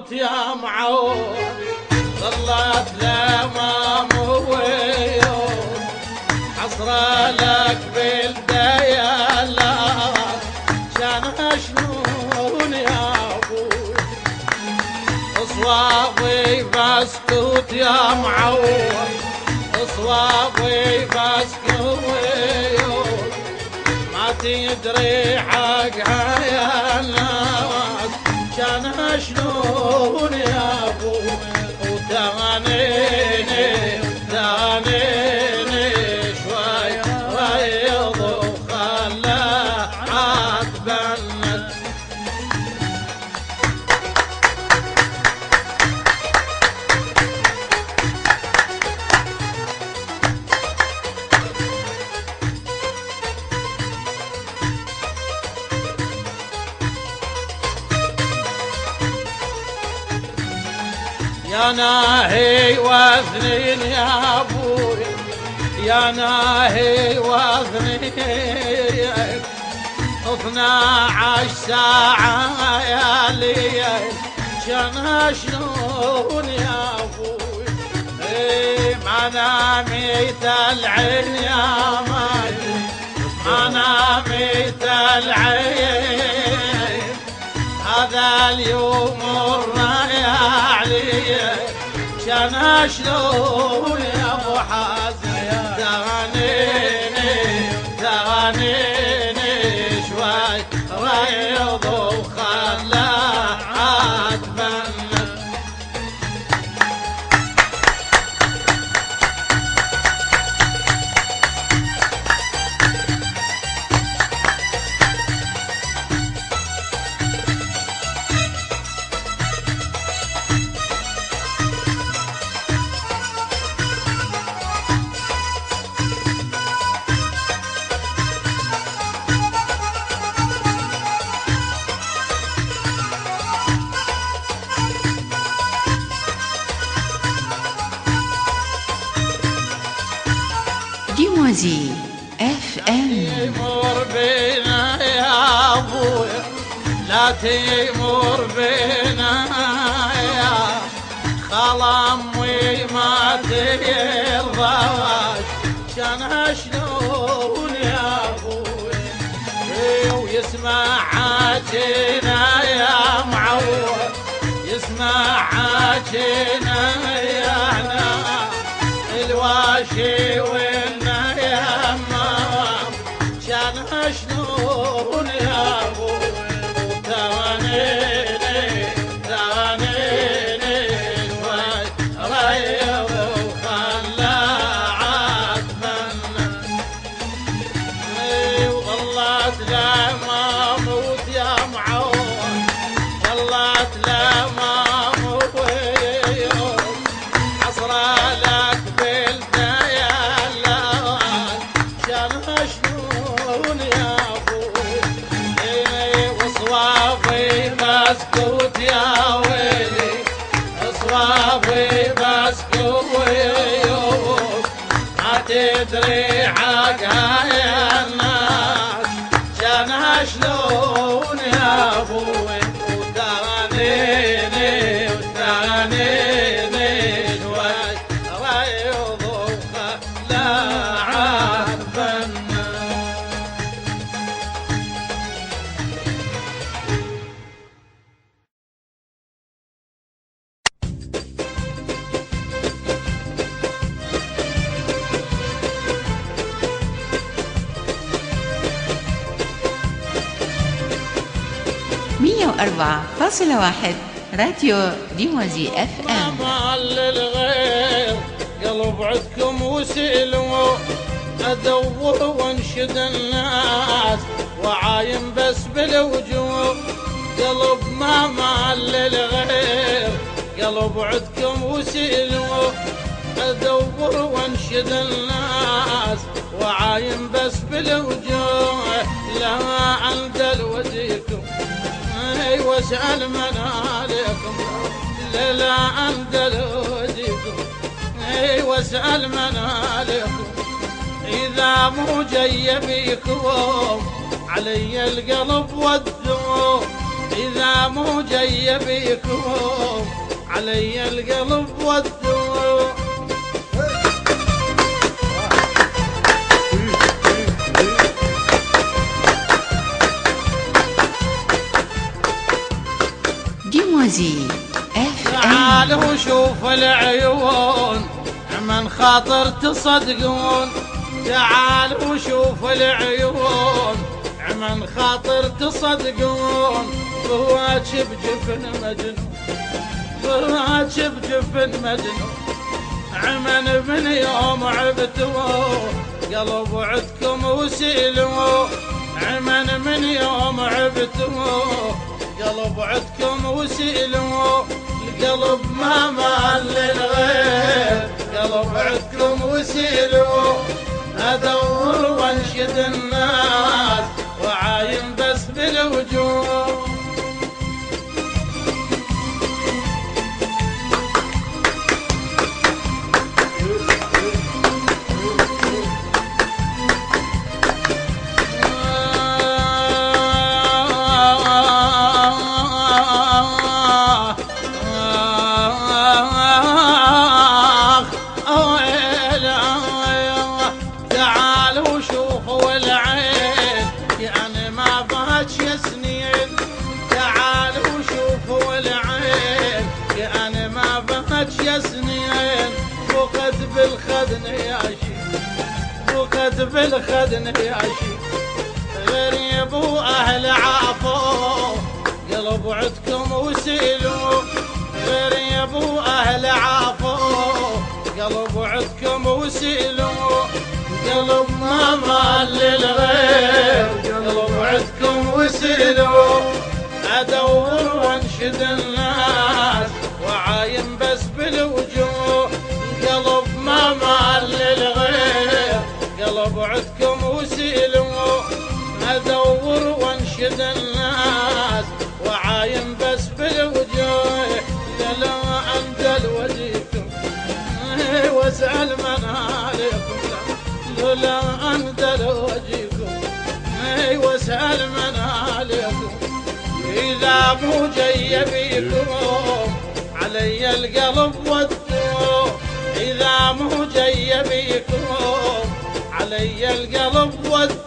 موت يا معود ظلت الامام ويوم حصره لك بالديالات كان شنون يا ابوي اصوابي بسكوت يا معود اصوابي بسكوت ما تدري حقها يا ناس كان شنون يا ابوي وتغنيني شوي ريض وخلى عاتبنت يا ناهي واثنين يا ابوي يا ناهي واثنين 12 ساعة يا ليل كان شلون يا ابوي ما ناميت العين يا ماي ما ناميت العين هذا اليوم الرايح علي كان شلون يا ابو حازم تغنيني شوي ريض وخلى عاتبنت ديموزي اف ام تيمر بينا يا ابويا لا تيمر بينا يا خال امي ما ترضاش كان شلون يا ابويا ويسمع حاجينا يا معود يسمع حاجينا يا ناس الواشي شلون يا ابوي تغنيني شوي ريض وخلى عاتبنت وظلت لما موت يا معود ظلت لما موت حصره لك بالديالات كان شلون يا ابوي واصوابي بسكوت يا ويلي اصوابي بسكوت ما تدري حقها يا الناس كان شلون يا ابوي وتغنيني شوي ريض وخلى عاتبنت 104.1 راديو ديموزي اف ام. مال للغير قلب عدكم وسلموا ادور وانشد الناس وعاين بس بالوجوه قلب ما مال للغير قلب عدكم وسلموا ادور وانشد الناس وعاين بس بالوجوه لا عند الوديكم واسأل من عليكم لا عند الوديكم واسأل من عليكم إذا مو جاي بيكم علي القلب والدموع إذا مو جاي بيكم علي القلب والدموع. ديموزي اف ام. تعالوا شوف العيون من خاطر تصدقون، تعالوا شوف العيون من خاطر تصدقون. ضواج بجفن مجنون، ضواج بجفن مجنون. عمن من يوم عبتوا قلب عدكم وسئلوا. عمن من يوم عبتوا قلب عدكم وسئلوا. القلب ما مال للغير قلب عدكم وسئلوا. ادور وانشد الناس وعاين بس بالوجوه. يا سنين فقد بالخدن يا شيخ، فقد بالخدن يا شيخ. غريب واهل عافوا قلب عدكم وسيلوا. غريب واهل عافوا قلب عدكم وسيلوا. قلب ما مال للغير قلب عدكم وسيلوا. ادور وانشد الناس وعاين بس بالوجوه. القلب ما مال للغير قلب عدكم وسيلوا. ادور وانشد الناس وعاين بس بالوجوه. لا اندل وجهكم واسال منالكم. لا اندل وجهكم واسال منالكم. اذا مو جاي بيكم علي القلب والدموع. إذا مو جاي بيكم علي القلب والدموع.